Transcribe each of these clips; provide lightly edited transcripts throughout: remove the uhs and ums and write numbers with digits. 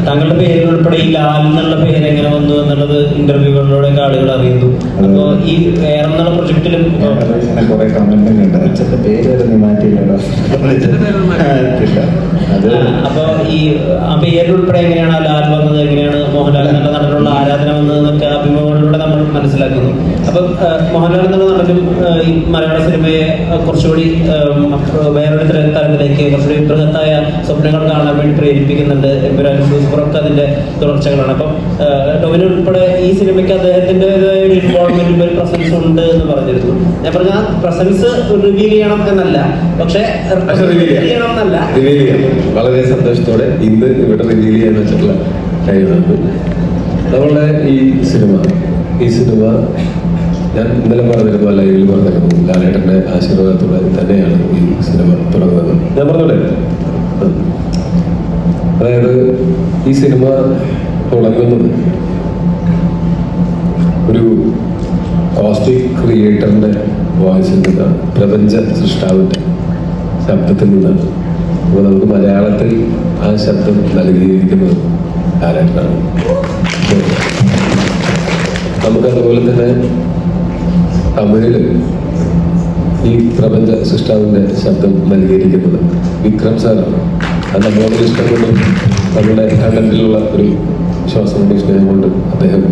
താങ്കളുടെ പേര് ഉൾപ്പെടെ ഈ ലാൽ എന്നുള്ള പേര് എങ്ങനെ വന്നു എന്നുള്ളത് ഇന്റർവ്യൂകളിലൂടെ ആളുകൾ അറിയുന്നു. അപ്പോ ഈ വേറെ എന്നുള്ള പ്രൊജക്റ്റിലും കുറെ കമന്റ് ഉണ്ട്, പേര് മാറ്റിയില്ലല്ലോ. അപ്പൊ ഈ ആ പേര് ഉൾപ്പെടെ എങ്ങനെയാണ് ലാൽ വന്നത്, എങ്ങനെയാണ് മോഹൻലാൽ എന്നുള്ള നടനുള്ള ആരാധന വന്നതെന്നൊക്കെ അഭിമുഖങ്ങളിലൂടെ നമ്മൾ മനസ്സിലാക്കുന്നു. അപ്പൊ മോഹൻലാൽ എന്നുള്ള നടനും ഈ മലയാള സിനിമയെ കുറച്ചുകൂടി വേറൊരു തലത്തിലേക്ക് കുറച്ചുകൂടി ബൃഹത്തായ സ്വപ്നങ്ങൾ കാണാൻ വേണ്ടി പ്രേരിപ്പിക്കുന്നുണ്ട്. ഒക്കെ അതിന്റെ തുടർച്ചകളാണ്. അപ്പം ടോവിനോ ഉൾപ്പെടെ ഈ സിനിമയ്ക്ക് അദ്ദേഹത്തിൻ്റെതായ ഒരു ഇൻവോൾവ്മെന്റും ഒരു പ്രസൻസ് ഉണ്ട് എന്ന് പറഞ്ഞിരുന്നു. ഞാൻ പറഞ്ഞ ആ പ്രസൻസ് റിവീൽ ചെയ്യണം എന്നല്ല, പക്ഷെ ചെയ്യണം എന്നല്ല, വളരെ സന്തോഷത്തോടെ ഇന്ന് ഇവിടെ റിവീൽ ചെയ്യാൻ വെച്ചിട്ടുള്ള കഴിയുന്നത് നമ്മളുടെ ഈ സിനിമ ഞാൻ ഇന്നലെ പറഞ്ഞിരുന്നു, ലൈവിൽ പറഞ്ഞിരുന്നു, ലാലേട്ടന്റെ ആശീർവാദത്തോടെ തന്നെയാണ് ഈ സിനിമ തുടങ്ങുന്നത്. ഞാൻ പറഞ്ഞോളെ, അതായത് ഈ സിനിമ തുടങ്ങുന്നത് ഒരു കോസ്മിക് ക്രിയേറ്ററിന്റെ വോയിസിൽ നിന്നാണ്, പ്രപഞ്ച സൃഷ്ടാവിന്റെ ശബ്ദത്തിൽ നിന്നാണ്. അപ്പോൾ നമുക്ക് മലയാളത്തിൽ ആ ശബ്ദം നൽകിയിരിക്കുന്നത് ലാലേട്ടനാണ്. നമുക്കതുപോലെ തന്നെ തമിഴില് ഈ പ്രപഞ്ച സൃഷ്ടാവിന്റെ ശബ്ദം നൽകിയിരിക്കുന്നത് വിക്രം സാറാണ്. അത് നമ്മളോട് ഇഷ്ടം കൊണ്ടും നമ്മുടെ കണ്ടന്റിലുള്ള ഒരു വിശ്വാസം കൊണ്ട് സ്നേഹം കൊണ്ട് അദ്ദേഹം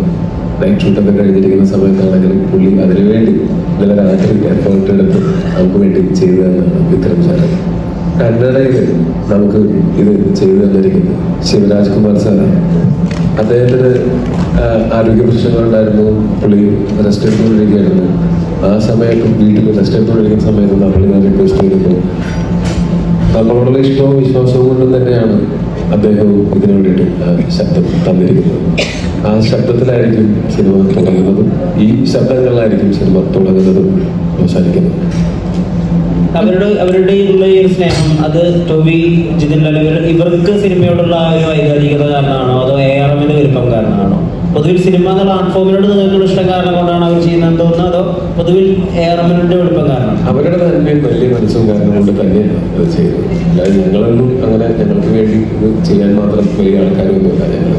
നൈറ്റ് ഷൂട്ടൊക്കെ കഴിഞ്ഞിരിക്കുന്ന സമയത്താണെങ്കിലും പുള്ളി അതിനുവേണ്ടി ഇന്നലെ രാത്രി എഫേർട്ട് എടുത്ത് നമുക്ക് വേണ്ടി ചെയ്തു തന്നാണ് വിക്രം സാറ്. കന്നഡയിൽ നമുക്ക് ഇത് ചെയ്തു തന്നിരിക്കുന്നത് ശിവരാജ് കുമാർ സാറാണ്. അദ്ദേഹത്തിന് ആരോഗ്യ പ്രശ്നങ്ങളുണ്ടായിരുന്നു, പുള്ളി റെസ്റ്റ് എടുത്തുകൊണ്ടിരിക്കുകയായിരുന്നു. ആ സമയത്തും വീട്ടിൽ റെസ്റ്റ് എടുത്തുകൊണ്ടിരിക്കുന്ന സമയത്ത് നമ്മൾ ഞാൻ റിക്വസ്റ്റ് ചെയ്തപ്പോൾ നമ്മളോടുള്ള ഇഷ്ടവും വിശ്വാസവും കൊണ്ടും തന്നെയാണ് അദ്ദേഹവും ഇതിനു വേണ്ടിയിട്ട് ശബ്ദം തന്നിരിക്കുന്നത്. ആ ശബ്ദത്തിലായിരിക്കും സിനിമ തുടങ്ങുന്നതും ഈ ശബ്ദങ്ങളിലായിരിക്കും സിനിമ തുടങ്ങുന്നതും അവസാനിക്കുന്നത്. അവരുടെ ഉള്ള ഈ ഒരു സ്നേഹം അത് ടോവി, ജിതിൻ ലാൽ ഇവർക്ക് സിനിമയോടുള്ള ആ ഒരു വൈകാരികത കാരണമാണോ അതോ ARMന്റെ വലുപ്പം കാരണമാണോ? പൊതുവിൽ സിനിമ എന്നുള്ള ആർട്ട് നിങ്ങൾക്കുള്ള ഇഷ്ടം കാരണം കൊണ്ടാണ് അവർ ചെയ്യുന്നതെന്ന് തോന്നുന്നത്, അതോ പൊതുവിൽ ARMന്റെ വലുപ്പം കാരണം? അവരുടെ തന്നെയും വലിയ മനസ്സും കാരണം കൊണ്ട് തന്നെയാണ് അത് ചെയ്തത്. അല്ലാതെ ഞങ്ങളൊന്നും അങ്ങനെ ഞങ്ങൾക്ക് വേണ്ടി ഇത് ചെയ്യാൻ മാത്രം വലിയ ആൾക്കാരൊന്നുമില്ല ഞങ്ങൾ.